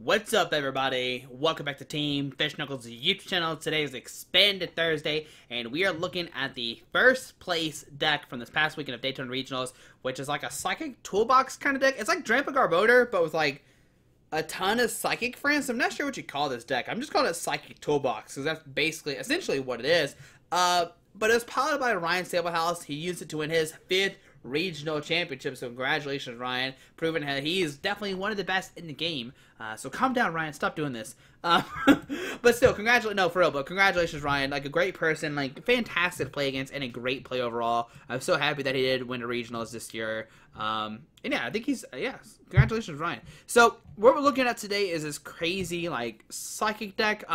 What's up, everybody? Welcome back to Team FISHKNUCKLES YouTube channel. Today is Expanded Thursday, and we are looking at the first place deck from this past weekend of Daytona Regionals, which is like a Psychic Toolbox kind of deck. It's like Drampa-Garbodor, but with like a ton of Psychic friends. I'm not sure what you call this deck. I'm just calling it Psychic Toolbox, because that's basically, essentially what it is. But it was piloted by Ryan Sablehouse. He used it to win his 5th regional championship, so congratulations, Ryan, proving that he is definitely one of the best in the game. So calm down, Ryan, stop doing this. But still, congratulations, Ryan. Like, a great person, like, fantastic to play against, and a great play overall. I'm so happy that he did win the regionals this year. And yeah, I think he's, congratulations, Ryan. So what we're looking at today is this crazy, like, Psychic deck.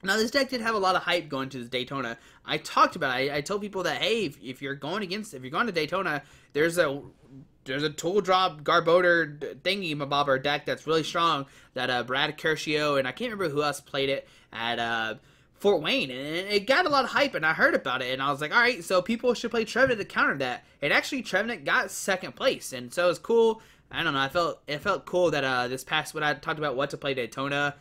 Now, this deck did have a lot of hype going to this Daytona. I talked about it. I told people that, hey, if you're going to Daytona, there's a tool drop Garbodor thingy-mabobber deck that's really strong that Brad Curcio and I can't remember who else played it at Fort Wayne, and it got a lot of hype, and I heard about it, and I was like, all right, so people should play Trevenant to counter that. And actually, Trevenant got 2nd place, and so it was cool. I don't know. It felt cool that this past when I talked about what to play Daytona,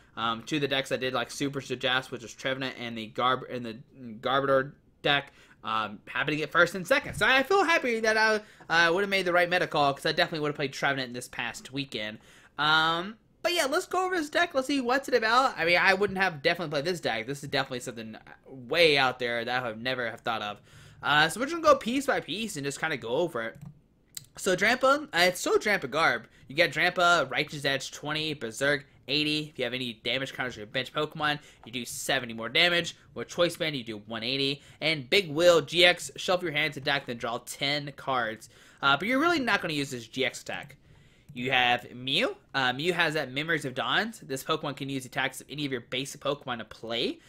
two of the decks I did like super suggest, which was Trevenant and the Garbodor deck, happened to get 1st and 2nd. So I feel happy that I would have made the right meta call, because I definitely would have played Trevenant this past weekend. But yeah, let's go over this deck. Let's see what's it about. I mean, I wouldn't have definitely played this deck. This is definitely something way out there that I would never have thought of. So we're just gonna go piece by piece and just kind of go over it. So Drampa, it's still Drampa Garb. You get Drampa, Righteous Edge 20, Berserk 80. If you have any damage counters to your bench Pokemon, you do 70 more damage. With Choice Band, you do 180. And Big Will GX, shuffle your hands attack, then draw 10 cards. But you're really not going to use this GX attack. You have Mew. Mew has that Memories of Dawns. This Pokemon can use attacks of any of your basic Pokemon to play.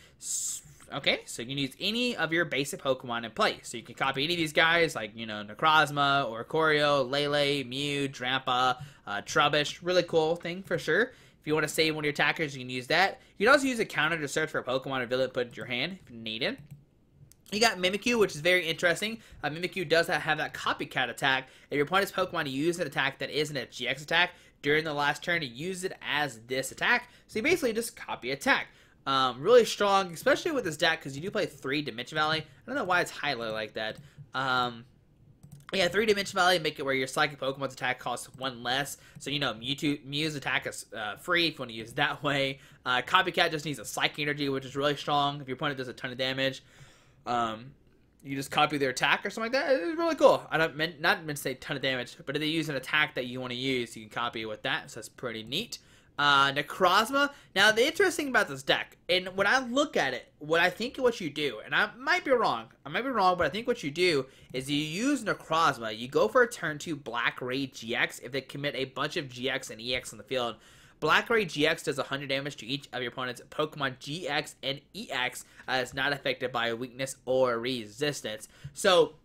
Okay, so you can use any of your basic Pokemon in play. So you can copy any of these guys, like, you know, Necrozma, Oricorio, Lele, Mew, Drampa, Trubbish. Really cool thing for sure. If you want to save one of your attackers, you can use that. You can also use a counter to search for a Pokemon or villain to put in your hand if needed. You got Mimikyu, which is very interesting. Mimikyu does have that copycat attack. If your opponent's Pokemon use an attack that isn't a GX attack during the last turn, to use it as this attack. So you basically just copy attack. Really strong, especially with this deck, because you do play 3 Dimension Valley. I don't know why it's highlighted like that. Yeah, 3 Dimension Valley, make it where your Psychic Pokemon's attack costs 1 less. So, you know, Mew's attack is free if you want to use it that way. Copycat just needs a Psychic Energy, which is really strong. If your opponent does a ton of damage, you just copy their attack or something like that. It's really cool. Not meant to say ton of damage, but if they use an attack that you want to use, you can copy it with that. So that's pretty neat. Necrozma. Now, the interesting about this deck, and when I look at it, what you do, and I might be wrong, but I think what you do is you use Necrozma, you go for a turn 2 Black Ray GX if they commit a bunch of GX and EX on the field. Black Ray GX does 100 damage to each of your opponent's Pokemon GX and EX, is not affected by weakness or resistance. So,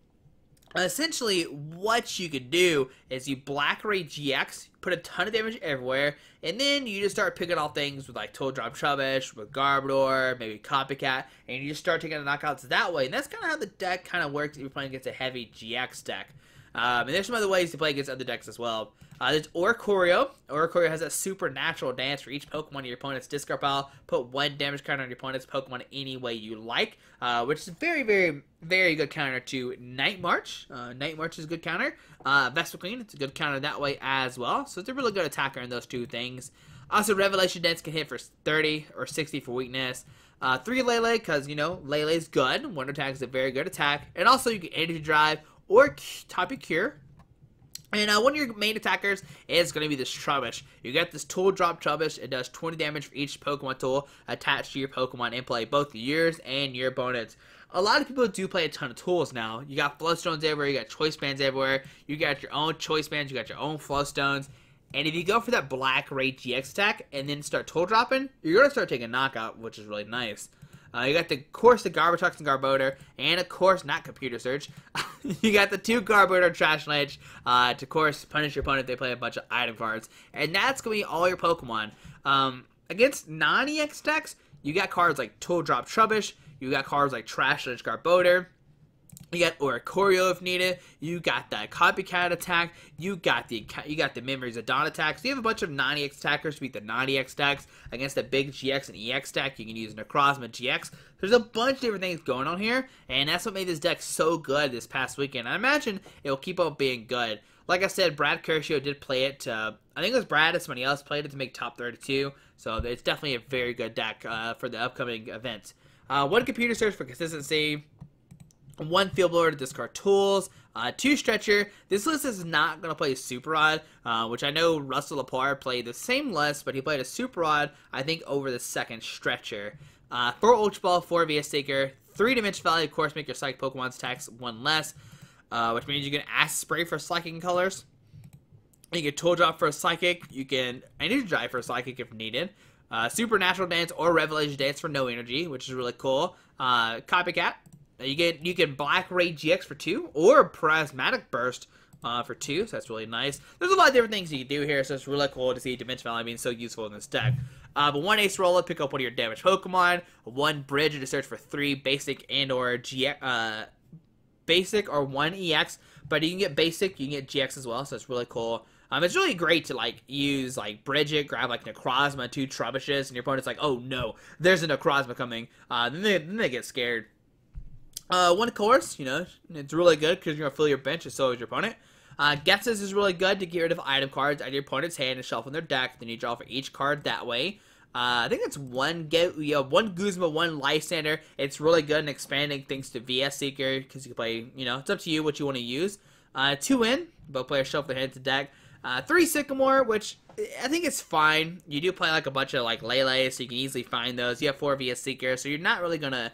essentially, what you could do is you Black Ray GX, put a ton of damage everywhere, and then you just start picking off things with like Tool Drop Trubbish, with Garbodor, maybe Copycat, and you just start taking the knockouts that way. And that's kind of how the deck kind of works if you're playing against a heavy GX deck. And there's some other ways to play against other decks as well. There's Oricorio. Oricorio has a supernatural dance for each Pokemon in your opponent's discard pile. Put 1 damage counter on your opponent's Pokemon any way you like, which is a very, very, very good counter to Night March. Night March is a good counter. Vespiquen, it's a good counter that way as well. So it's a really good attacker in those 2 things. Also, Revelation Dance can hit for 30 or 60 for weakness. 3 Lele, because, you know, Lele's good. Wonder Attack is a very good attack. And also, you can Energy Drive or Tapu Cure. And one of your main attackers is going to be this Trubbish. You get this Tool Drop Trubbish. It does 20 damage for each Pokemon tool attached to your Pokemon in play, both yours and your opponent's. A lot of people do play a ton of tools now. You got Float Stones everywhere. You got Choice Bands everywhere. You got your own Choice Bands. You got your own Float Stones. And if you go for that Black Ray GX attack and then start Tool Dropping, you're going to start taking knockout, which is really nice. You got, of course, the Garbodor and Garbodor, and, of course, not Computer Search. You got the 2 Garbodor Trash Ledge to, of course, punish your opponent if they play a bunch of item cards. And that's going to be all your Pokemon. Against non-EX decks, you got cards like Tool Drop Trubbish, you got cards like Trash Ledge Garbodor, You got Oricorio if needed. You got that copycat attack. You got the Memory Zidane attack. So you have a bunch of non-EX attackers to beat the non-EX stacks against the big GX and EX stack. You can use Necrozma-GX. There's a bunch of different things going on here, and that's what made this deck so good this past weekend. I imagine it will keep on being good. Like I said, Brad Curcio did play it. I think it was Brad and somebody else played it to make top 32. So it's definitely a very good deck for the upcoming events. One computer search for consistency. 1 Field Blower to discard tools, 2 Stretcher. This list is not going to play Super Rod, which I know Russell Lepar played the same list, but he played a Super Rod, I think, over the 2nd Stretcher. 4 Ultra Ball, 4 VS Seeker, 3 Dimension Valley, of course, make your Psychic Pokemon's attacks 1 less, which means you can Ask Spray for Psychic and Colors. You can Tool Drop for a Psychic, you can Energy Drive for a Psychic if needed. Supernatural Dance or Revelation Dance for no energy, which is really cool. Copycat. You can Black Ray GX for 2, or Prismatic Burst for 2, so that's really nice. There's a lot of different things you can do here, so it's really cool to see Dimension Valley being so useful in this deck. But 1 Acerola, pick up one of your damaged Pokemon. 1 Bridge to search for 3 Basic and or GX, Basic or 1 EX. But you can get Basic, you can get GX as well, so it's really cool. It's really great to like use like Brigette, grab like Necrozma, 2 Trubbishes, and your opponent's like, oh no, there's a Necrozma coming. Then they get scared. 1 Colress, you know, it's really good because you're going to fill your bench and so is your opponent. Ghetsis is really good to get rid of item cards out of your opponent's hand and shuffle in their deck. Then you draw for each card that way. I think it's 1 Guzma, 1 Lysandre. It's really good in expanding things to VS Seeker because you can play, you know, it's up to you what you want to use. 2 in, both players shuffle their hand to deck. 3 Sycamore, which I think is fine. You do play like a bunch of like Lele, so you can easily find those. You have 4 VS Seeker, so you're not really going to,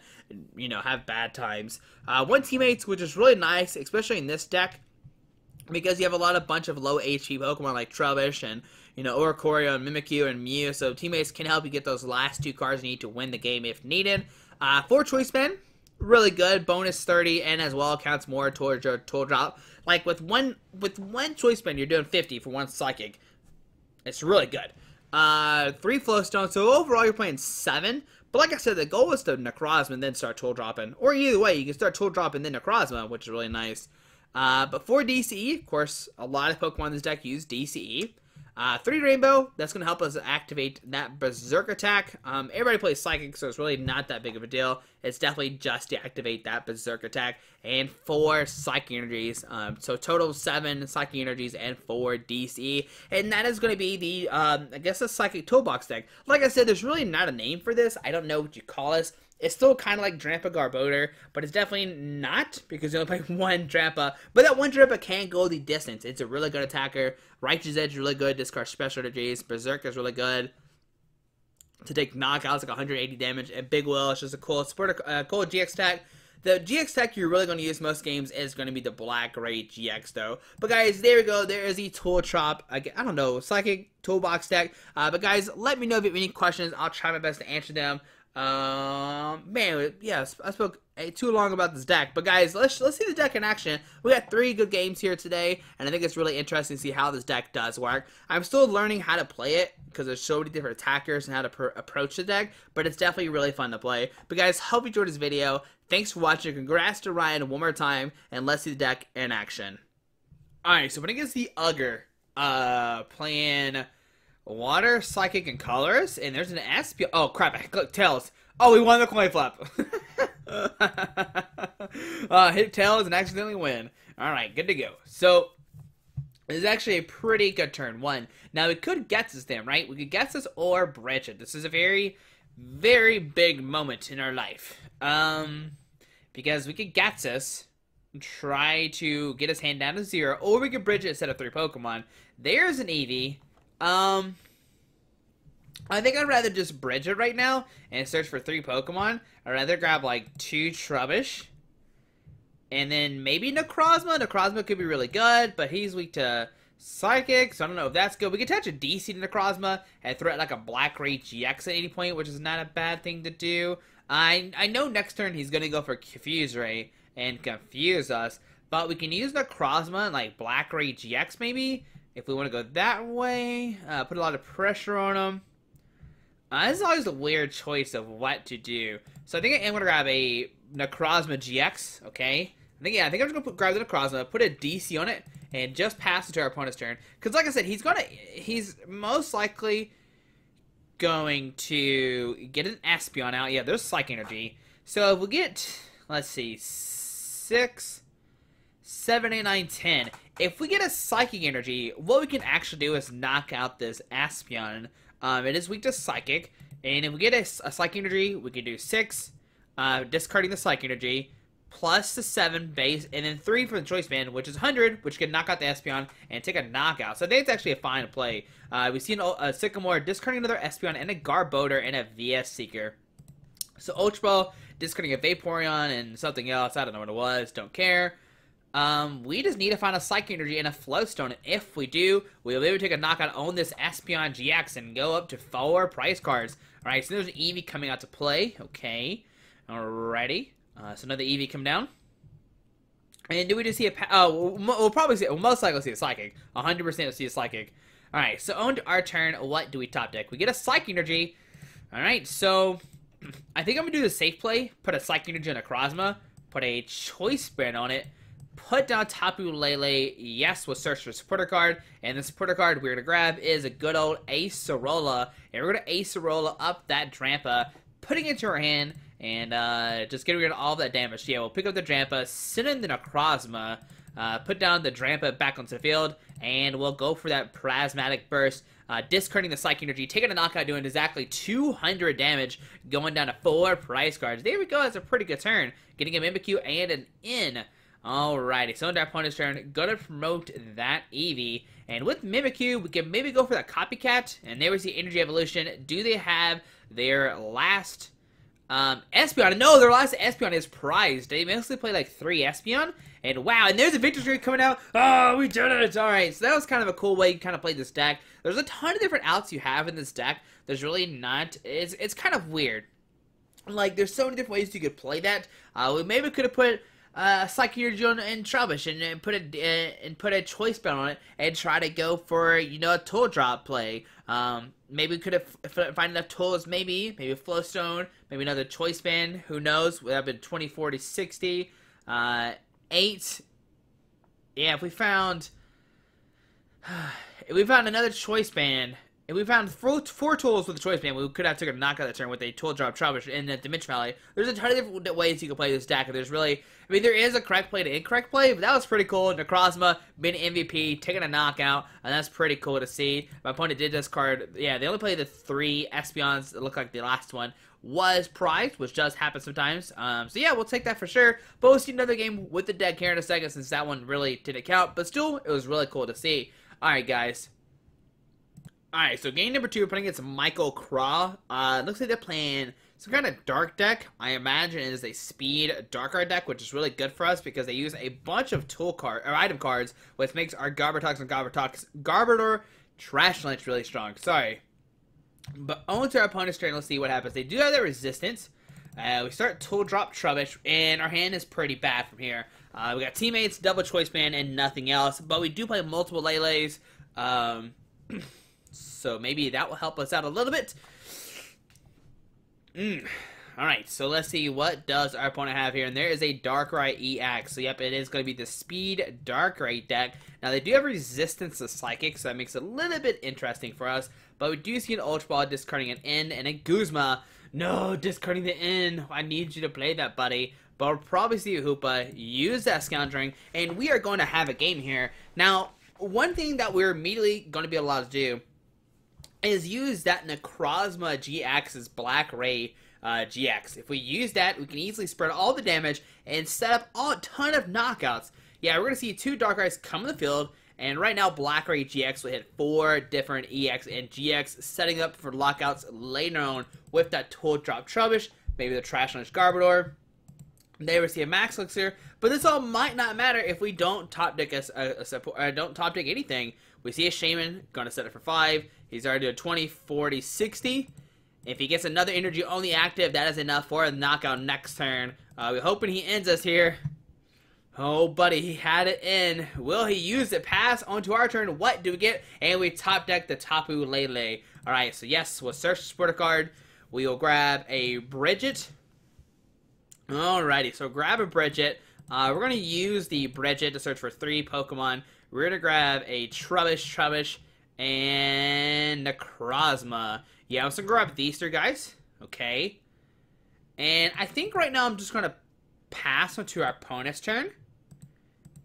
you know, have bad times. 1 Teammates, which is really nice, especially in this deck, because you have a lot of bunch of low HP Pokemon like Trubbish and, you know, Oricorio and Mimikyu and Mew, so Teammates can help you get those last 2 cards you need to win the game if needed. 4 Choice Men, really good, bonus 30, and as well counts more towards your tool drop. Like with one Choice Men, you're doing 50 for 1 Psychic. It's really good. 3 Float Stone, so overall you're playing 7. But like I said, the goal is to Necrozma and then start tool dropping. Or either way, you can start tool dropping then Necrozma, which is really nice. But for DCE, of course, a lot of Pokemon in this deck use DCE. 3 Rainbow, that's going to help us activate that Berserk attack. Everybody plays Psychic, so it's really not that big of a deal. It's definitely just to activate that Berserk attack. And 4 Psychic Energies. So total 7 Psychic Energies and 4 DCE. And that is going to be the, I guess, the Psychic Toolbox deck. Like I said, there's really not a name for this. I don't know what you call this. It's still kind of like Drampa Garbodor, but it's definitely not because you only play 1 Drampa. But that 1 Drampa can go the distance. It's a really good attacker. Righteous Edge is really good. Discard special energies. Berserk is really good to take knockouts like 180 damage. And Big Will is just a cool support, cool GX tag. The GX tech you're really going to use most games is going to be the Black Ray GX though. But guys, there we go. There is the Tool Drop. I don't know, Psychic Toolbox deck. But guys, let me know if you have any questions. I'll try my best to answer them. Man, yes, I spoke too long about this deck, but guys, let's see the deck in action. We got 3 good games here today, and I think it's really interesting to see how this deck does work. I'm still learning how to play it because there's so many different attackers and how to approach the deck, but it's definitely really fun to play. But guys, hope you enjoyed this video. Thanks for watching. Congrats to Ryan one more time, and let's see the deck in action. Alright, so when it gets the Ugger, playing Water, Psychic, and Colors, and there's an SP. Oh crap! I clicked Tails. Oh, we won the coin flip. Hit Tails and accidentally win. All right, good to go. So this is actually a pretty good turn 1. Now we could Ghetsis them, right? We could Ghetsis or Brigette. This is a very, very big moment in our life. Because we could Ghetsis, try to get his hand down to 0, or we could Brigette instead of 3 Pokemon. There's an Eevee. I think I'd rather just Brigette right now and search for 3 Pokemon. I'd rather grab like 2 Trubbish. And then maybe Necrozma. Necrozma could be really good, but he's weak to Psychic, so I don't know if that's good. We could attach a DC to Necrozma and throw it like a Black Ray GX at 80 point, which is not a bad thing to do. I know next turn he's going to go for Confuse Ray and confuse us, but we can use Necrozma and like Black Ray GX maybe, if we want to go that way. Put a lot of pressure on him. This is always a weird choice of what to do. So I think I am going to grab a Necrozma GX, okay? I think I'm just gonna grab the Necrozma, put a DC on it, and just pass it to our opponent's turn. Because like I said, he's most likely going to get an Espeon out. Yeah, there's Psychic Energy. So if we get, let's see, 6, 7, 8, 9, 10. If we get a Psychic Energy, what we can actually do is knock out this Espeon. It is weak to Psychic. And if we get a Psychic Energy, we can do 6, discarding the Psychic Energy, plus the 7 base, and then 3 for the Choice Band, which is 100, which can knock out the Espeon and take a knockout. So I think it's actually a fine play. We see a Sycamore discarding another Espeon and a Garbodor and a VS Seeker. So Ultra Ball discarding a Vaporeon and something else. I don't know what it was. Don't care. We just need to find a Psychic Energy and a Float Stone. If we do, we'll be able to take a knockout on this Espeon GX and go up to 4 prize cards. Alright, so there's an Eevee coming out to play. Okay. Alrighty. So another Eevee come down. And do we just see a... we'll probably see... We'll most likely see a Psychic. 100% we'll see a Psychic. Alright, so on to our turn, what do we top deck? We get a Psychic Energy. Alright, so... I think I'm going to do the safe play. Put a Psychic Energy on a Necrozma. Put a Choice Band on it. Put down Tapu Lele. Yes, we'll search for a supporter card. And the supporter card we're going to grab is a good old Acerola. And we're going to Acerola up that Drampa. Putting it to our hand. And just getting rid of all of that damage. So yeah, we'll pick up the Drampa, send in the Necrozma, put down the Drampa back onto the field, and we'll go for that Prismatic Burst, discarding the Psychic Energy, taking a knockout, doing exactly 200 damage, going down to 4 prize cards. There we go, that's a pretty good turn. Getting a Mimikyu and an N. Alrighty, so on to our opponent's turn, gonna promote that Eevee. And with Mimikyu, we can maybe go for that Copycat, and there we see Energy Evolution. Do they have their last... Espeon? No, their last Espeon is prized. They mostly play like 3 Espeon. And wow, and there's a Victory Streak coming out. Oh, we did it. Alright, so that was kind of a cool way you kind of play this deck. There's a ton of different outs you have in this deck. There's really not. It's kind of weird. Like, there's so many different ways you could play that. We maybe could have put Psychic Energy on and Trubbish and put a Choice Band on it and try to go for, you know, a Tool Drop play. Maybe we could have find enough tools, maybe a Float Stone, maybe another Choice Band, who knows. Would have been 20, 40, 60, 8. Yeah, if we found another Choice Band, if we found 4 tools with the Choice Band, we could have took a knockout that turn with a Tool Drop Trubbish in the Dimension Valley. There's a ton of different ways you can play this deck. There's really, I mean, there is a correct play to incorrect play, but that was pretty cool. Necrozma being MVP, taking a knockout, and that's pretty cool to see. My opponent did discard, yeah, they only played the 3 Espeons. It looked like the last one was prized, which does happen sometimes. So yeah, we'll take that for sure. But we'll see another game with the deck here in a second, since that one really didn't count. But still, it was really cool to see. Alright, guys. Alright, so game number 2, we're playing against Michael Craw. Looks like they're playing some kind of dark deck. I imagine it is a speed darker deck, which is really good for us because they use a bunch of item cards, which makes our Garbodor Trash Lunch really strong. Sorry. But on to our opponent's turn, let's see what happens. They do have their resistance. We start Tool Drop Trubbish, and our hand is pretty bad from here. We got Teammates, Double Choice Band, and nothing else. But we do play multiple Leles. So maybe that will help us out a little bit. Alright, so let's see, what does our opponent have here? And there is a Darkrai EX. So yep, it is going to be the Speed Darkrai deck. Now they do have resistance to Psychic, so that makes it a little bit interesting for us. But we do see an Ultra Ball discarding an N and a Guzma. No, discarding the N. I need you to play that, buddy. But we'll probably see a Hoopa use that Scoundring, and we are going to have a game here. Now, one thing that we're immediately going to be allowed to do is use that Necrozma-GX's Black Ray GX. If we use that, we can easily spread all the damage and set up a ton of knockouts. Yeah, we're going to see 2 Darkrai's come in the field, and right now Black Ray GX will hit 4 different EX and GX, setting up for lockouts later on with that Tool Drop Trubbish, maybe the Trash Lunch Garbodor. They will see a Max Elixir, but this all might not matter if we don't top deck don't top deck anything. We see a Shaman, gonna set it for 5. He's already doing 20, 40, 60. If he gets another energy only active, that is enough for a knockout next turn. We're hoping he ends us here. Oh, buddy, he had it in. Will he use it? Pass on to our turn. What do we get? And we top deck the Tapu Lele. Alright, so yes, we'll search the supporter card. We will grab a Brigette. Alrighty, so grab a Brigette. We're going to use the Brigette to search for 3 Pokemon. We're going to grab a Trubbish, and Necrozma. Yeah, I'm just going to grab these 3 guys. Okay. And I think right now I'm just going to pass onto our opponent's turn.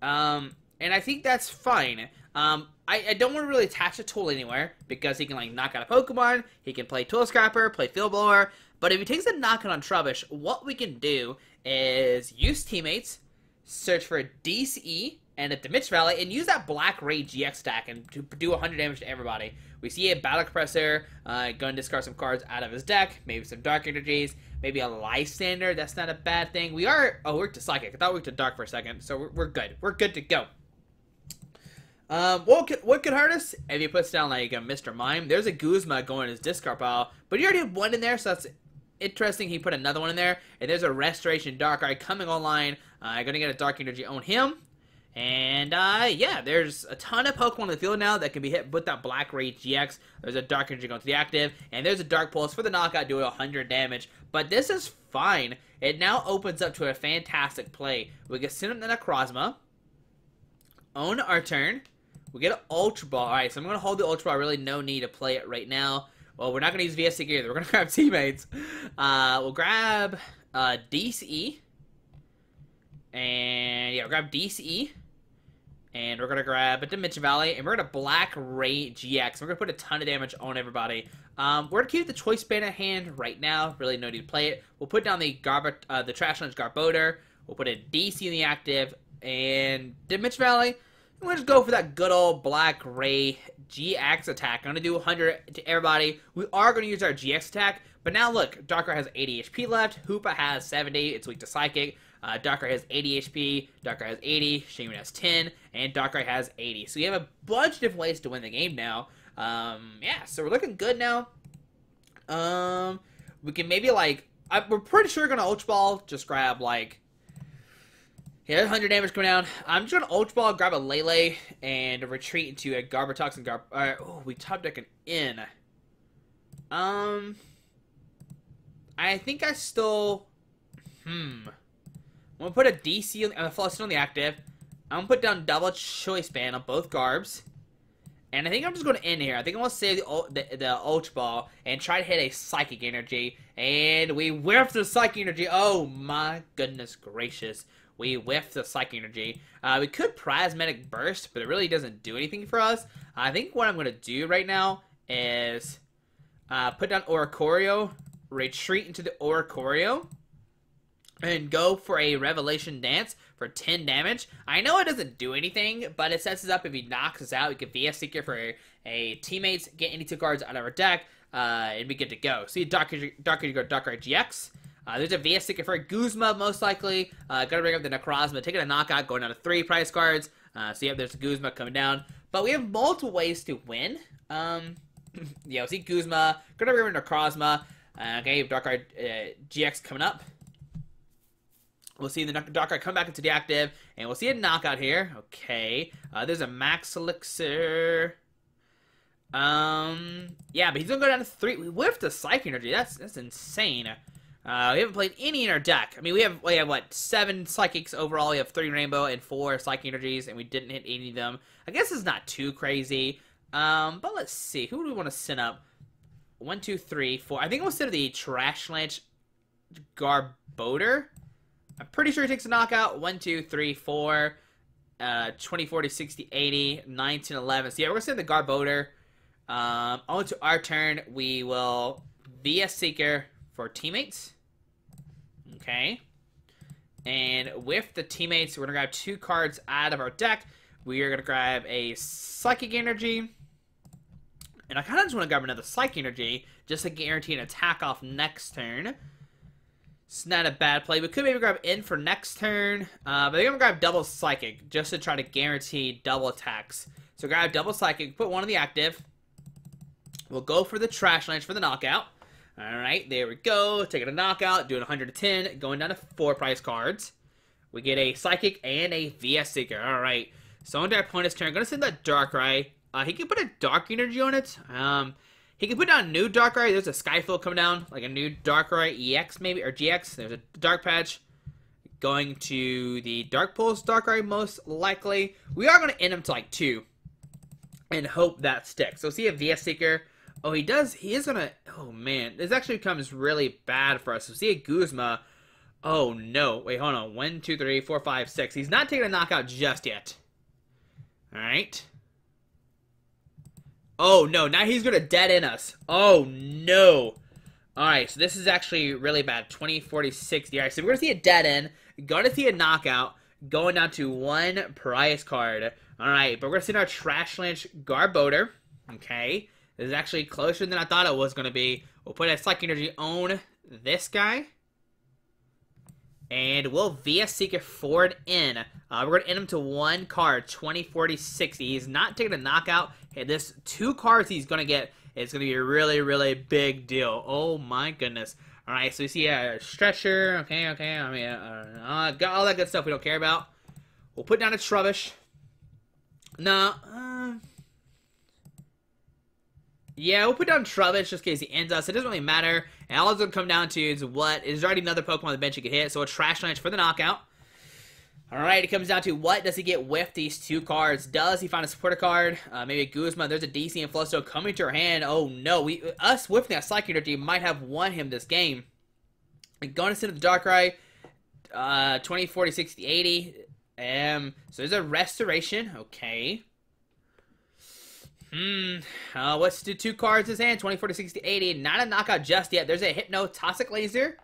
And I think that's fine. I don't want to really attach a tool anywhere because he can like knock out a Pokemon, he can play Tool Scrapper, play Field Blower, but if he takes a knockout on Trubbish, what we can do is use Teammates, search for a DCE and a Dimension Valley, and use that Black Ray GX stack and to do 100 damage to everybody. We see a Battle Compressor, going to discard some cards out of his deck, maybe some Dark Energies, maybe a Lysandre, that's not a bad thing. We're to Psychic, I thought we were to Dark for a second, so we're good. We're good to go. What could hurt us? If he puts down like a Mr. Mime, there's a Guzma going in his discard pile, but he already had one in there, so that's interesting. He put another one in there, and there's a Restoration Darkrai coming online. Gonna get a Dark Energy on him, and yeah, there's a ton of Pokemon in the field now that can be hit with that Black Ray GX. There's a Dark Energy going to the active, and there's a Dark Pulse for the knockout doing 100 damage. But this is fine. It now opens up to a fantastic play. We can send him the Necrozma on our turn. We get an Ultra Ball. Alright, so I'm going to hold the Ultra Ball. Really no need to play it right now. Well, we're not going to use VS Seeker either. We're going to grab Teammates. We'll grab DCE. And, yeah, we'll grab DCE. And we're going to grab a Dimension Valley. And we're going to Black Ray GX. We're going to put a ton of damage on everybody. We're going to keep the Choice Band at hand right now. Really no need to play it. We'll put down the Trash Lunch Garbodor. We'll put a DC in the active. And Dimension Valley. We'll just go for that good old Black Ray GX attack. I'm going to do 100 to everybody. We are going to use our GX attack. But now look, Darkrai has 80 HP left. Hoopa has 70. It's weak to Psychic. Darkrai has 80 HP. Darkrai has 80. Shaman has 10. And Darkrai has 80. So we have a bunch of different ways to win the game now. Yeah, so we're looking good now. We can maybe like... we're pretty sure we're going to Ultra Ball. Just grab like... Yeah, 100 damage coming down. I'm just going to Ultra Ball, grab a Lele, and retreat into a Garbatox and oh, we top deck an in. I think I still... I'm going to put a DC on, Float Stone on the active. I'm going to put down double Choice Band on both Garbs. And I think I'm just going to end here. I think I'm going to save the Ultra Ball and try to hit a Psychic Energy. And we whiffed the Psychic Energy. Oh my goodness gracious. We whiffed the Psychic Energy. We could Prismatic Burst, but it really doesn't do anything for us. I think what I'm going to do right now is put down Oricorio, retreat into the Oricorio, and go for a Revelation Dance for 10 damage. I know it doesn't do anything, but it sets us up if he knocks us out. We can VS Seeker for a Teammates, get any 2 cards out of our deck, and be good to go. See Darkrai GX. There's a VS Seeker for a Guzma, most likely. Gonna bring up the Necrozma, taking a knockout, going down to 3 price cards. So yeah, there's a Guzma coming down. But we have multiple ways to win. Yeah, we'll see Guzma. Gonna bring up Necrozma. Okay, Darkrai GX coming up. We'll see the Darkrai come back into the active, and we'll see a knockout here. Okay, there's a Max Elixir. Yeah, but he's gonna go down to 3. We whiffed the Psychic Energy. That's insane. We haven't played any in our deck. I mean, we have what, 7 Psychics overall. We have 3 Rainbow and 4 Psychic Energies, and we didn't hit any of them. I guess it's not too crazy. But let's see. Who do we want to send up? 1, 2, 3, 4. I think we'll send the Trash Lunch Garbodor. I'm pretty sure he takes a knockout. 1, 2, 3, 4. 20, 40, 60, 80, 19, 11. So yeah, we're going to send the Garbodor. On to our turn, we will VS Seeker for Teammates. Okay. And with the Teammates, we're going to grab 2 cards out of our deck. We are going to grab a Psychic Energy. And I kind of just want to grab another Psychic Energy just to guarantee an attack off next turn. It's not a bad play. We could maybe grab in for next turn. But I'm going to grab double Psychic just to try to guarantee double attacks. So grab double Psychic, put 1 on the active. We'll go for the Trash Lunch for the knockout. Alright, there we go. Taking a knockout, doing 110, going down to 4 price cards. We get a Psychic and a VS Seeker. Alright, so on to our opponent's turn. I'm going to send that Darkrai. He can put a Dark Energy on it. He can put down a new Darkrai. There's a Skyfield coming down, like a new Darkrai EX maybe, or GX. There's a Dark Patch. going to the Dark Pulse Darkrai most likely. We are going to end him to like 2 and hope that sticks. So see a VS Seeker. Oh, he does. He is going to. Oh, man. This actually becomes really bad for us. So see a Guzma. Oh, no. Wait, hold on. 1, 2, 3, 4, 5, 6. He's not taking a knockout just yet. All right. Oh, no. Now he's going to dead in us. Oh, no. All right. So this is actually really bad. 20, 40, 60. All right. So we're going to see a dead end. Going to see a knockout. Going down to 1 prize card. All right. But we're going to see our Trash Lynch Garbodor. Okay. This is actually closer than I thought it was going to be. We'll put a Psychic Energy on this guy. And we'll VS Seeker forward in. We're going to end him to 1 card, 20, 40, 60. He's not taking a knockout. And this 2 cards he's going to get is going to be a really, really big deal. Oh, my goodness. All right, so you see a Stretcher. Okay. I mean, got all that good stuff we don't care about. We'll put down a Trubbish. No. Yeah, we'll put down Trubbish just in case he ends us. It doesn't really matter. And all it's going to come down to is what is already another Pokemon on the bench you can hit. So a Trash Lynch for the knockout. Alright, it comes down to what does he get with these 2 cards. Does he find a supporter card? Maybe a Guzma. There's a DC and Float Stone coming to our hand. Oh no, us whiffing that Psychic Energy might have won him this game. Going to send the Darkrai. 20, 40, 60, 80. So there's a Restoration. Okay. What's the 2 cards in his hand? 20, 40, 60, 80. Not a knockout just yet. There's a Hypno Toxic Laser.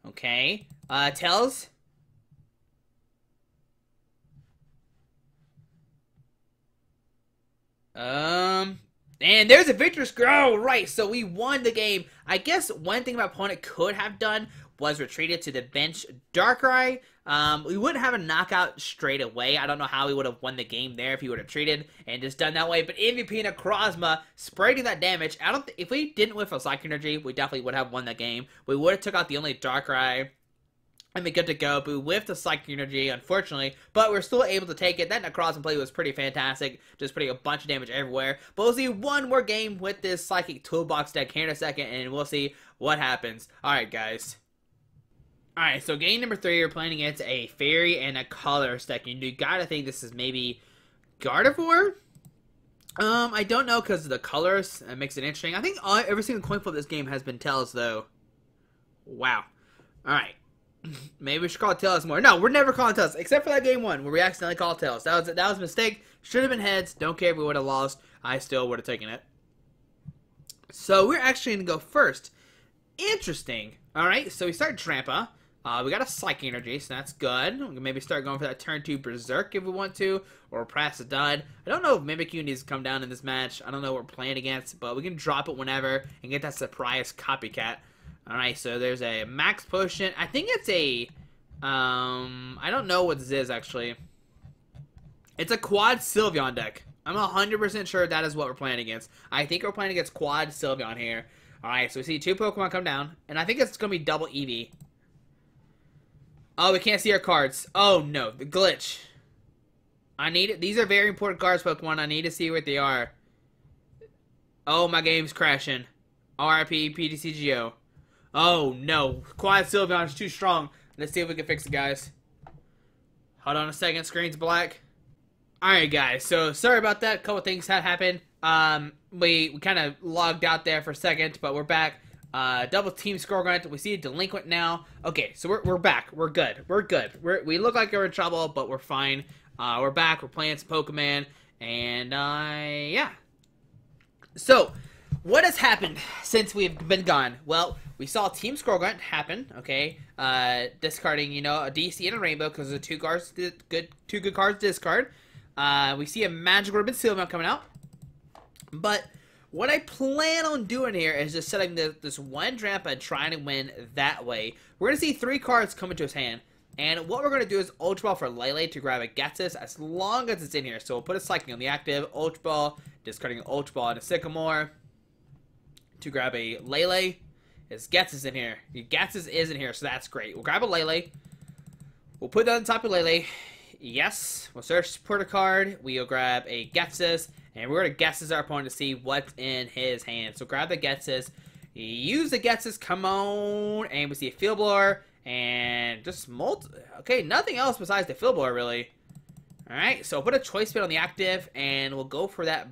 Okay. Tails. And there's a Victor's Grow. Right, so we won the game. I guess one thing my opponent could have done was retreated to the bench Darkrai. We wouldn't have a knockout straight away. I don't know how we would have won the game there if he would have treated and just done that way. But MVP Necrozma spreading that damage. If we didn't whiff a Psychic Energy, we definitely would have won that game. We would have took out the only Darkrai and be good to go. But we whiffed the Psychic Energy, unfortunately. But we're still able to take it. That Necrozma play was pretty fantastic. Just putting a bunch of damage everywhere. But we'll see one more game with this Psychic Toolbox deck here in a second. And we'll see what happens. Alright, guys. Alright, so game number 3, you're playing against a Fairy and a Colorless deck. And you gotta think this is maybe Gardevoir? I don't know because of the colors. It makes it interesting. I think every single coin flip of this game has been Tails, though. Wow. Alright. Maybe we should call it Tails more. No, we're never calling Tails, except for that game 1 where we accidentally called Tails. That was a mistake. Should have been heads. Don't care if we would have lost. I still would have taken it. So we're actually going to go first. Interesting. Alright, so we start Drampa. We got a Psychic Energy, so that's good. We can maybe start going for that turn 2 Berserk if we want to, or press a dud. I don't know if Mimikyu needs to come down in this match. I don't know what we're playing against, but we can drop it whenever and get that surprise Copycat. Alright, so there's a Max Potion. I think it's a, I don't know what this is, actually. It's a Quad Sylveon deck. I'm 100% sure that is what we're playing against. I think we're playing against Quad Sylveon here. Alright, so we see 2 Pokemon come down, and I think it's going to be double Eevee. Oh, we can't see our cards. Oh, no. The glitch. I need it. These are very important cards, Pokemon. I need to see what they are. Oh, my game's crashing. RIP PTCGO. Oh, no. Quad Sylveon is too strong. Let's see if we can fix it, guys. Hold on a second. Screen's black. Alright, guys. So, sorry about that. A couple things had happened. We kind of logged out there for a second, but we're back. Double team score grunt. We see a delinquent now. Okay, so we're back. We're good. We're good. We look like we're in trouble, but we're fine. We're back. We're playing some Pokemon, and yeah. So, what has happened since we've been gone? Well, we saw team score grunt happen. Okay, discarding a DC and a Rainbow because the two good cards to discard. We see a Magical Ribbon Sylveon coming out, but what I plan on doing here is just setting this one Drampa and trying to win that way. We're going to see 3 cards come into his hand. And what we're going to do is Ultra Ball for Lele to grab a Ghetsis as long as it's in here. So we'll put a Psychic on the active, Ultra Ball, discarding an Ultra Ball and a Sycamore to grab a Lele. His Ghetsis in here. Your Ghetsis is in here, so that's great. We'll grab a Lele. We'll put that on top of Lele. Yes. We'll search supporter card. We'll grab a Ghetsis. And we're going to Ghetsis our opponent to see what's in his hand. So grab the Ghetsis. Use the Ghetsis. Come on. And we see a Field Blower. And just okay, nothing else besides the Field Blower, really. Alright, so put a choice band on the active, and we'll go for that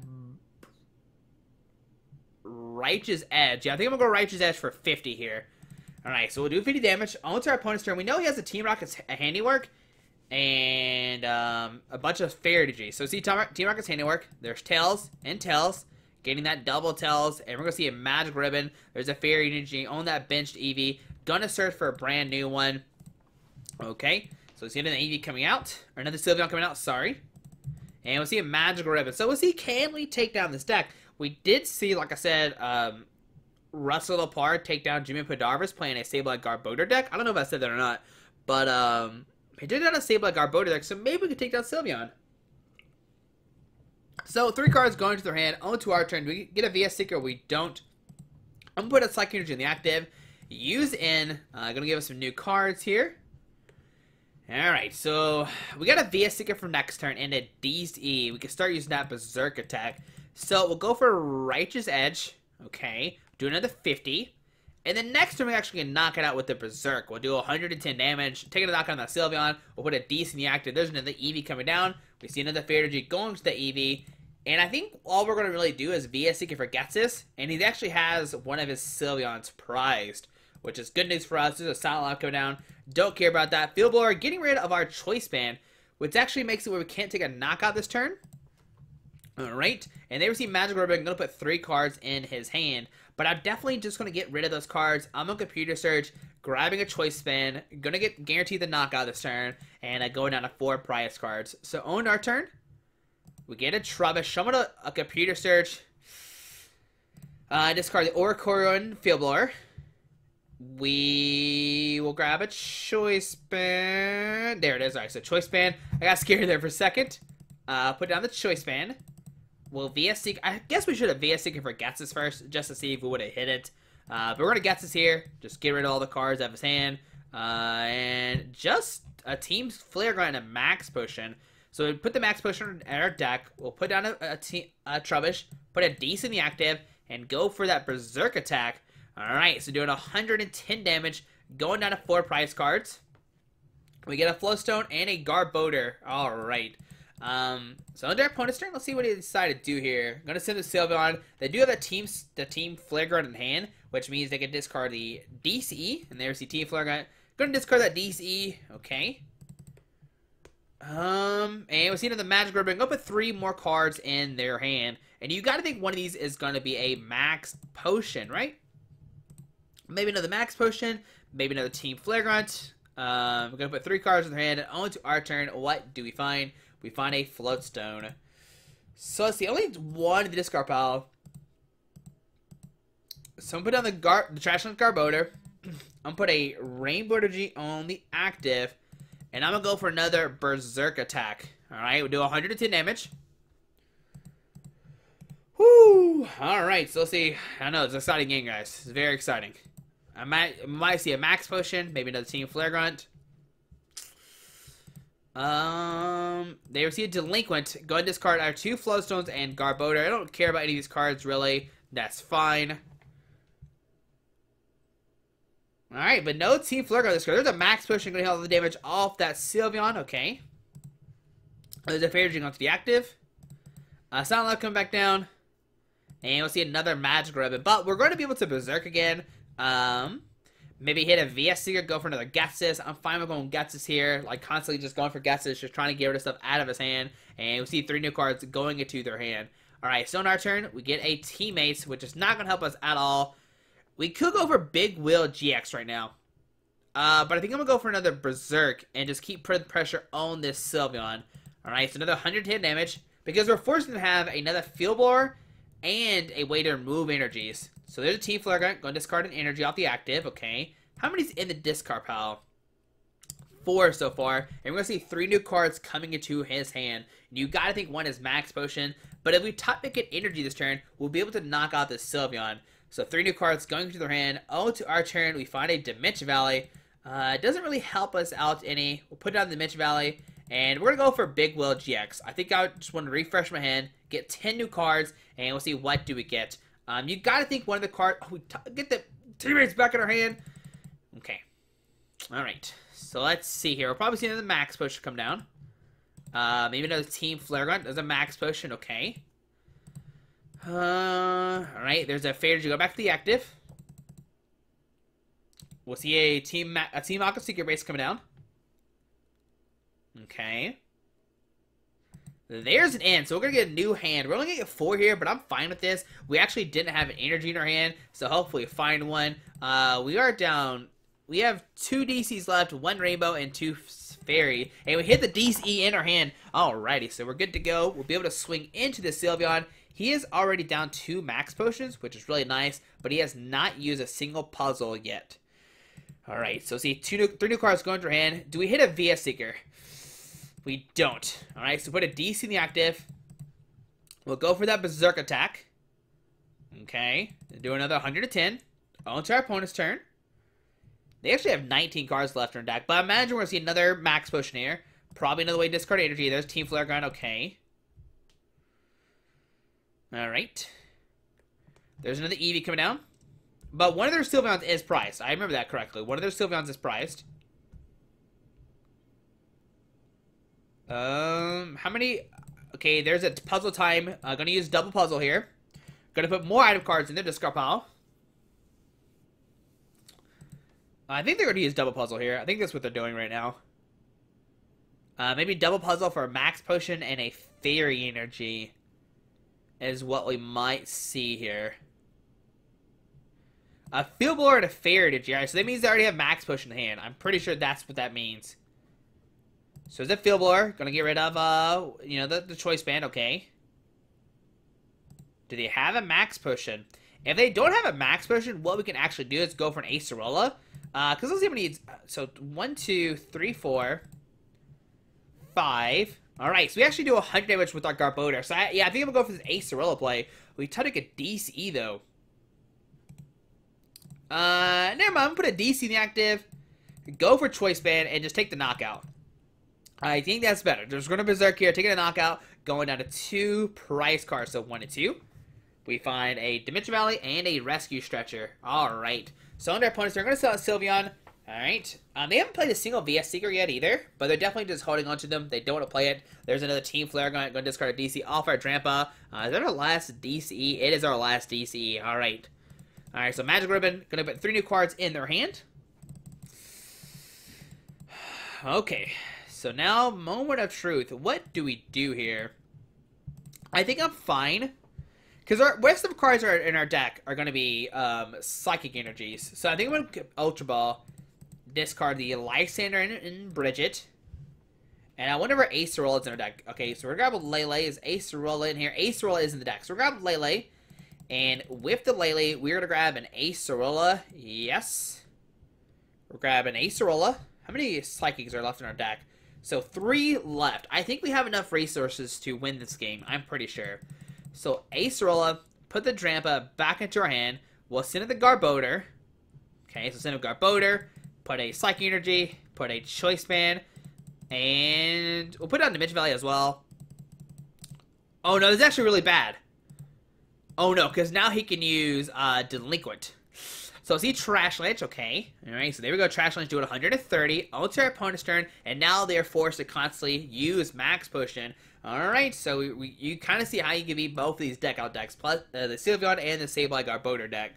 Righteous Edge. Yeah, I think I'm going to go Righteous Edge for 50 here. Alright, so we'll do 50 damage onto our opponent's turn. We know he has a Team Rocket's Handiwork and a bunch of Fairy Energy. So see Team Rocket's Handiwork. There's Tails and Tails. Getting that double Tails. And we're going to see a Magic Ribbon. There's a Fairy Energy on that benched Eevee. Gonna search for a brand new one. Okay, so we'll see another Eevee coming out. Or another Sylveon coming out, sorry. And we'll see a Magical Ribbon. So we'll see, can we take down this deck? We did see, like I said, Russell Lepard take down Jimmy Podarvis playing a Sableye Garbodor deck. I don't know if I said that or not. But he did down a Sableye Garbodor deck, so maybe we could take down Sylveon. So 3 cards going to their hand. On to our turn. We get a VS Seeker, we don't. I'm going to put a Psychic Energy in the active. Use in. Gonna give us some new cards here. Alright, so we got a VS Seeker for next turn and a DCE. We can start using that Berserk attack. So we'll go for Righteous Edge. Okay, do another 50. And then next turn we actually can knock it out with the Berserk. We'll do 110 damage. Take a knock on that Sylveon. We'll put a DC in the active. There's another Eevee coming down. We see another Fairy Energy going to the Eevee. And I think all we're going to really do is VS Seeker for Ghetsis. And he actually has one of his Sylveons prized, which is good news for us. There's a Silent Lock coming down. Don't care about that. Field Blower getting rid of our Choice Band, which actually makes it where we can't take a knockout this turn. Alright, and there we see Magic Ribbon. I'm going to put 3 cards in his hand, but I'm definitely just going to get rid of those cards. I'm on Computer Search, grabbing a Choice Band, going to get guaranteed the knockout this turn, and going down to 4 prize cards. So on our turn, we get a Trubbish. I'm going to Computer Search, discard the Oricorio and Field Blower. We will grab a Choice Band. There it is. Alright, so Choice Band. I got scared there for a second. Put down the Choice Band. We'll VS Seek. I guess we should have VS Seeker for Ghetsis first, just to see if we would have hit it. But we're going to Ghetsis here. Just get rid of all the cards out of his hand. And just a Team's Flare Gun and a Max Potion. So we put the Max Potion in our deck. We'll put down a Trubbish, put a DC in the active, and go for that Berserk attack. Alright, so doing 110 damage, going down to 4 prize cards. We get a Float Stone and a Garbodor. Alright. So on their opponent's turn, let's see what they decide to do here. I'm going to send the Sylveon. They do have the Team Flare Gun in hand, which means they can discard the DCE. And there's the Team Flare Gun. Going to discard that DCE. Okay. And we'll see another Magic Ribbon. Go put 3 more cards in their hand. And you got to think one of these is going to be a Max Potion, right? Maybe another Max Potion. Maybe another Team Flare Gun. We're going to put 3 cards in their hand. And on to our turn, what do we find? We find a Float Stone. So let's see, only one in the discard pile. So I'm going to put down the trash on Garbodor. I'm going to put a Rainbow Energy on the active. And I'm going to go for another Berserk attack. Alright, we'll do 110 damage. Whoo! Alright, so let's see. I know, it's an exciting game, guys. It's very exciting. I might see a Max Potion, maybe another Team Flare Grunt. They receive Delinquent. Go ahead and discard our 2 Float Stones and Garbodor. I don't care about any of these cards, really. That's fine. Alright, but no Team Flare Grunt this card. There's a Max Potion going to heal all the damage off that Sylveon. Okay. There's a Fairy Energy onto the active. Silent Lock coming back down. And we'll see another Magic Ribbon. But we're going to be able to Berserk again. Maybe hit a VS Seeker, go for another Ghetsis. I'm fine with going Ghetsis here. Like, constantly just going for Ghetsis, just trying to get rid of stuff out of his hand. And we'll see 3 new cards going into their hand. Alright, so on our turn, we get a Teammates, which is not going to help us at all. We could go for Big Wheel GX right now. But I think I'm going to go for another Berserk and just keep putting pressure on this Sylveon. Alright, so another 110 damage. Because we're forced to have another Field Blower and a way to remove energies. So there's a Team Flare Gun. Going to discard an energy off the active. Okay. How many's in the discard pile? 4 so far. And we're going to see 3 new cards coming into his hand. And you got to think one is Max Potion. But if we top pick an energy this turn, we'll be able to knock out this Sylveon. So 3 new cards going into their hand. Oh, to our turn, we find a Dimension Valley. It doesn't really help us out any. We'll put down the Dimension Valley. And we're going to go for Big Wheel GX. I think I just want to refresh my hand. Get 10 new cards. And we'll see what do we get. You got to think one of the cards... Oh, we get the Teammates back in our hand. Okay. Alright, so let's see here. We'll probably see another max potion come down. Maybe another Team Flare Gun. There's a max potion, okay. Alright, there's a Fair to go back to the active. We'll see a Team Aqua Secret Base coming down. Okay. There's an end, so we're going to get a new hand. We're only going to get 4 here, but I'm fine with this. We actually didn't have an energy in our hand, so hopefully we find one. We are down. We have 2 DCs left, 1 Rainbow and 2 Fairy. And we hit the DC in our hand. Alrighty, so we're good to go. We'll be able to swing into the Sylveon. He is already down 2 max potions, which is really nice, but he has not used a single puzzle yet. Alright, so see, 3 new cards going to our hand. Do we hit a VS Seeker? We don't. Alright, so put a DC in the active. We'll go for that Berserk attack. Okay. Do another 110. On to our opponent's turn. They actually have 19 cards left in their deck, but I imagine we're going to see another max potion here. Probably another way to discard energy. There's Team Flare Gun. Okay. Alright. There's another Eevee coming down. But one of their Sylveons is priced. I remember that correctly. One of their Sylveons is priced. How many? Okay, there's a puzzle time. Gonna use double puzzle here. Gonna put more item cards in the discard pile. I think they're gonna use double puzzle here. I think that's what they're doing right now. Maybe double puzzle for a max potion and a fairy energy is what we might see here. A Field Blower and a fairy energy. Alright, so that means they already have max potion in hand. I'm pretty sure that's what that means. So is it Field Blower? Gonna get rid of, you know, the Choice Band. Okay. Do they have a max potion? If they don't have a max potion, what we can actually do is go for an Acerola. Because let's see how many. So 1, 2, 3, 4, 5. Alright, so we actually do 100 damage with our Garbodor. So yeah, I think I'm gonna go for this Acerola play. We try to get DCE though. Never mind. I'm gonna put a DC in the active. Go for Choice Band and just take the knockout. I think that's better. Just going to Berserk here, taking a knockout, going down to 2 price cards, so 1 and 2. We find a Dimension Valley and a Rescue Stretcher. Alright. So under opponents, they're going to sell a Sylveon. Alright. They haven't played a single VS Seeker yet either, but they're definitely just holding on to them. They don't want to play it. There's another Team Flare going to discard a DC off our Drampa. Is that our last DCE? It is our last DCE. Alright. Alright, so Magic Ribbon, going to put 3 new cards in their hand. Okay. So now, moment of truth. What do we do here? I think I'm fine. Because our rest of the cards are in our deck are going to be Psychic Energies. So I think I'm going to Ultra Ball, discard the Lysandre and Brigette. And I wonder where Acerola is in our deck. Okay, so we're going to grab a Lele. Is Acerola in here? Acerola is in the deck. So we're going to grab Lele. And with the Lele, we're going to grab an Acerola. Yes. We're grabbing Acerola. How many Psychics are left in our deck? So 3 left. I think we have enough resources to win this game. I'm pretty sure. So Acerola, put the Drampa back into our hand. We'll send it the Garbodor. Okay, so send a Garbodor. Put a Psychic Energy. Put a Choice Band. And we'll put it on Dimension Valley as well. Oh no, this is actually really bad. Oh no, because now he can use Delinquent. So see Trash Lynch, okay. Alright, so there we go, Trash Lynch doing 130, onto our opponent's turn, and now they're forced to constantly use Max Potion. Alright, so you kind of see how you can beat both of these deck out decks, plus the Sylveon and the Sableye Garbodor deck.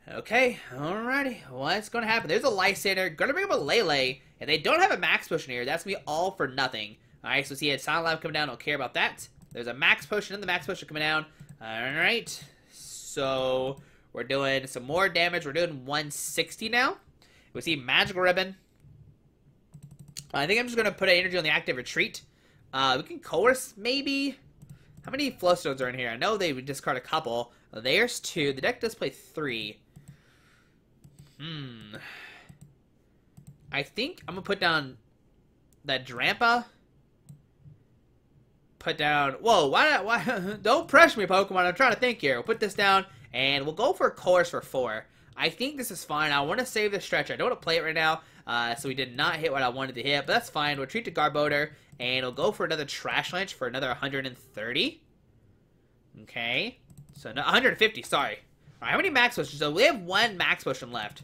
Okay, alrighty, what's going to happen? There's a Lysandre, going to bring up a Lele, and they don't have a Max Potion here, that's going to be all for nothing. Alright, so see a Silent Lab coming down, don't care about that. There's a Max Potion and the Max Potion coming down. Alright, so we're doing some more damage. We're doing 160 now. We see Magical Ribbon. I think I'm just going to put an energy on the Active Retreat. We can Colress, maybe. How many Float Stones are in here? I know they would discard a couple. There's 2. The deck does play 3. I think I'm going to put down that Drampa. Put down... Whoa, why don't pressure me, Pokemon. I'm trying to think here. We'll put this down. And we'll go for Colress for 4. I think this is fine. I want to save the stretch. I don't want to play it right now. So we did not hit what I wanted to hit. But that's fine. We'll treat the Garbodor. And we'll go for another Trash Lynch for another 130. Okay. So, no, 150, sorry. Alright, how many Max Potions? So we have 1 Max Potion left.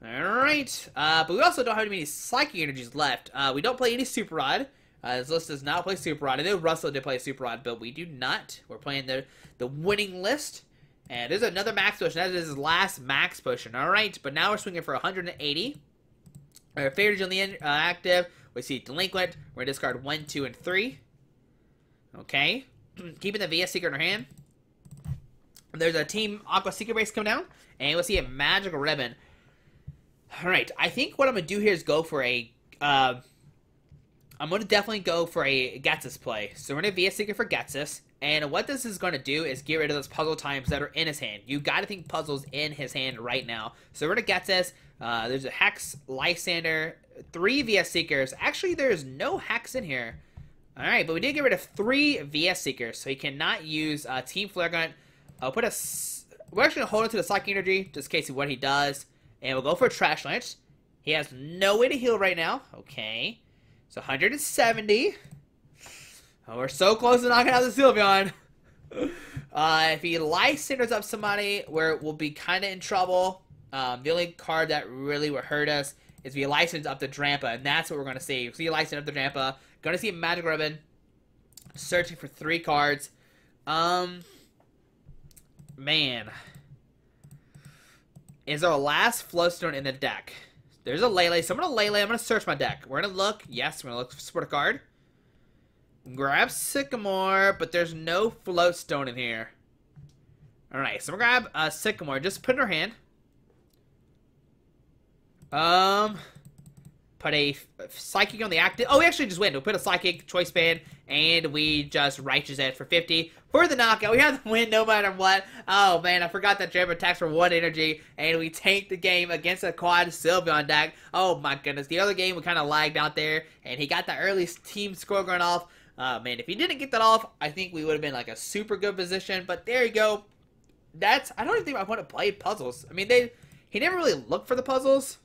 Alright, but we also don't have many Psychic Energies left. We don't play any Super Rod. This list does not play Super Rod. I know Russell did play Super Rod, but we do not. We're playing the winning list. And there's another max potion. That is his last max potion. Alright, but now we're swinging for 180. Our favorites on the active. We see Delinquent. We're going to discard 1, 2, and 3. Okay. Keeping the VS Seeker in our hand. There's a Team Aqua Secret Base coming down. And we'll see a Magical Ribbon. Alright, I think what I'm going to do here is go for a... I'm going to definitely go for a Ghetsis play. So we're going to VS Seeker for Ghetsis. And what this is going to do is get rid of those puzzle times that are in his hand. You got to think puzzles in his hand right now. So we're going to Ghetsis. There's a Hex, Lysandre, 3 VS Seekers. Actually, there's no Hex in here. Alright, but we did get rid of 3 VS Seekers. So he cannot use Team Flare Gun. We're actually going to hold on to the Psychic Energy, just in case of what he does. And we'll go for a Trash Lynch. He has no way to heal right now. Okay. So 170. Oh, we're so close to knocking out the Sylveon. If he Lysandres up somebody, we'll be kind of in trouble. The only card that really would hurt us is if he Lysandres up the Drampa, and that's what we're going to see. See Lysandre up the Drampa. Going to see a Magic Ribbon. Searching for 3 cards. Man. Is our last Float Stone in the deck? There's a Lele, so I'm going to Lele. I'm going to search my deck. We're going to look. Yes, we're going to look for a card. Grab Sycamore, but there's no Float Stone in here. Alright, so we're going to grab Sycamore. Just put it in our hand. Put a Psychic on the active. Oh, we actually just win. We put a Psychic Choice Band, and we just Righteous Edge for 50. For the knockout, we have the win no matter what. Oh, man, I forgot that Drampa attacks for 1 energy, and we tank the game against a quad Sylveon deck. Oh, my goodness. The other game, we kind of lagged out there, and he got the early team score going off. Man, if he didn't get that off, I think we would have been like a super good position. But there you go. I don't even think I want to play puzzles. I mean, he never really looked for the puzzles.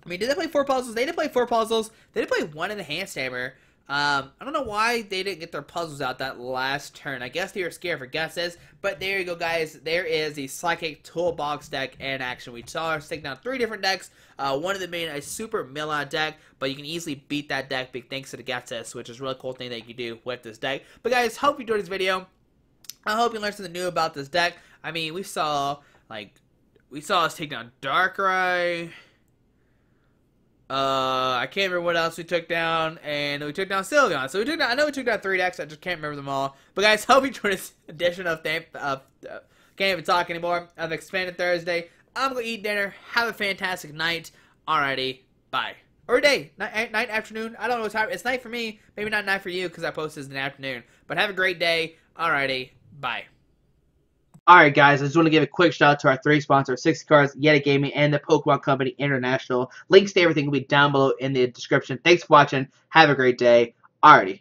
I mean, did they play 4 puzzles? They did play 4 puzzles. They did play 1 in the hand stammer. I don't know why they didn't get their puzzles out that last turn. I guess they were scared for guesses. But there you go, guys. There is the Psychic Toolbox deck in action. We saw us take down 3 different decks. One of them being a super Milan deck. But you can easily beat that deck big thanks to the Ghetsis, which is a really cool thing that you can do with this deck. But guys, hope you enjoyed this video. I hope you learned something new about this deck. I mean, we saw us take down Darkrai. I can't remember what else we took down, and we took down Sylveon. So I know we took down 3 decks, I just can't remember them all. But guys, hope you enjoyed this edition of can't even talk anymore, of Expanded Thursday. I'm gonna eat dinner, have a fantastic night. Alrighty, bye. Or day, night, afternoon, I don't know what time, it's night for me, maybe not night for you, because I post this in the afternoon. But have a great day, alrighty, bye. Alright guys, I just want to give a quick shout out to our 3 sponsors, 60 Cards, Yeti Gaming, and the Pokemon Company International. Links to everything will be down below in the description. Thanks for watching. Have a great day. Alrighty.